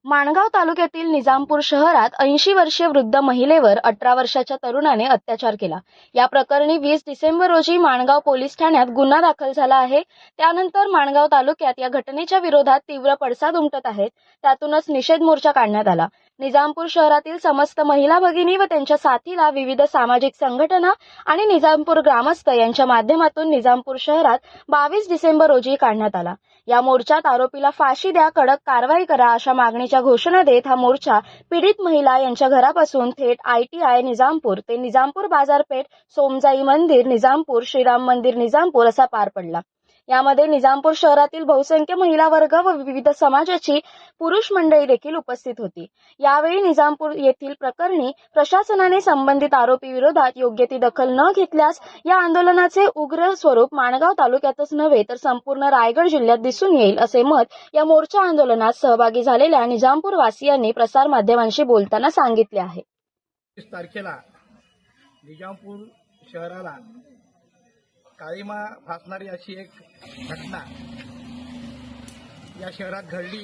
माणगाव तालुक्यातील निजामपूर शहरात 80 वर्षीय वृद्ध महिलेवर 18 वर्षाच्या तरुणाने अत्याचार केला। या प्रकरणी 20 डिसेंबर रोजी माणगाव पोलीस ठाण्यात गुन्हा दाखल झाला आहे। त्यानंतर माणगाव तालुक्यात या घटनेच्या विरोधात तीव्र पडसाद उमटत आहेत। त्यातूनच निषेध मोर्चा काढण्यात आला। निजामपूर शहरातील समस्त महिला भगिनी व त्यांच्या साथीला विविध सामाजिक संघटना आणि निजामपूर ग्रामस्थ यांच्या माध्यमातून निजामपूर शहरात 22 डिसेंबर रोजी काढण्यात आला। या मोर्चात आरोपीला फाशी द्या, कडक कारवाई करा अशा मागणीच्या घोषणा देत हा मोर्चा पीडित महिला यांच्या घरापासून थेट ITI निजामपूर ते निजामपूर बाजारपेठ, सोमजाई मंदिर निजामपूर, श्रीराम मंदिर निजामपूर असा पार पडला। यामध्ये निजामपूर शहरातील बहुसंख्य महिला वर्ग व विविध समाजाची पुरुष मंडळी देखील उपस्थित होती। यावेळी निजामपूर येथील प्रकरणी प्रशासनाने संबंधित आरोपी विरोधात योग्य ती दखल न घेतल्यास या आंदोलनाचे उग्र स्वरूप माणगाव तालुक्यातच नव्हे तर संपूर्ण रायगड जिल्ह्यात दिसून येईल असे मत या मोर्चा आंदोलनात सहभागी झालेल्या निजामपूर वासियांनी प्रसार माध्यमांशी बोलताना सांगितले आहे। 30 तारखेला निजामपूर शहराला काळीमा फासणारी अशी एक घटना या शहरात घडली।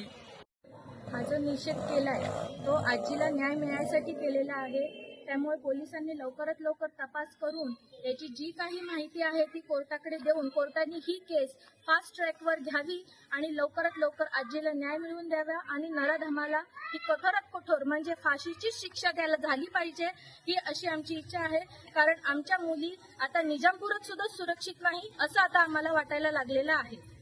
हा जो निषेध केलाय तो आजीला न्याय मिळण्यासाठी केलेला आहे। त्यामुळे पोलिसांनी लवकरात लवकर तपास करून याची जी काही माहिती आहे ती कोर्टाकडे देऊन कोर्टाने ही केस फास्ट ट्रॅकवर घ्यावी आणि लवकरात लवकर आजीला न्याय मिळवून द्यावा आणि नराधमाला ही कठोरात कठोर म्हणजे फाशीची शिक्षा द्यायला झाली पाहिजे, ही अशी आमची इच्छा आहे। कारण आमच्या मुली आता निजामपुरात सुद्धा सुरक्षित नाही असं आता आम्हाला वाटायला लागलेलं आहे।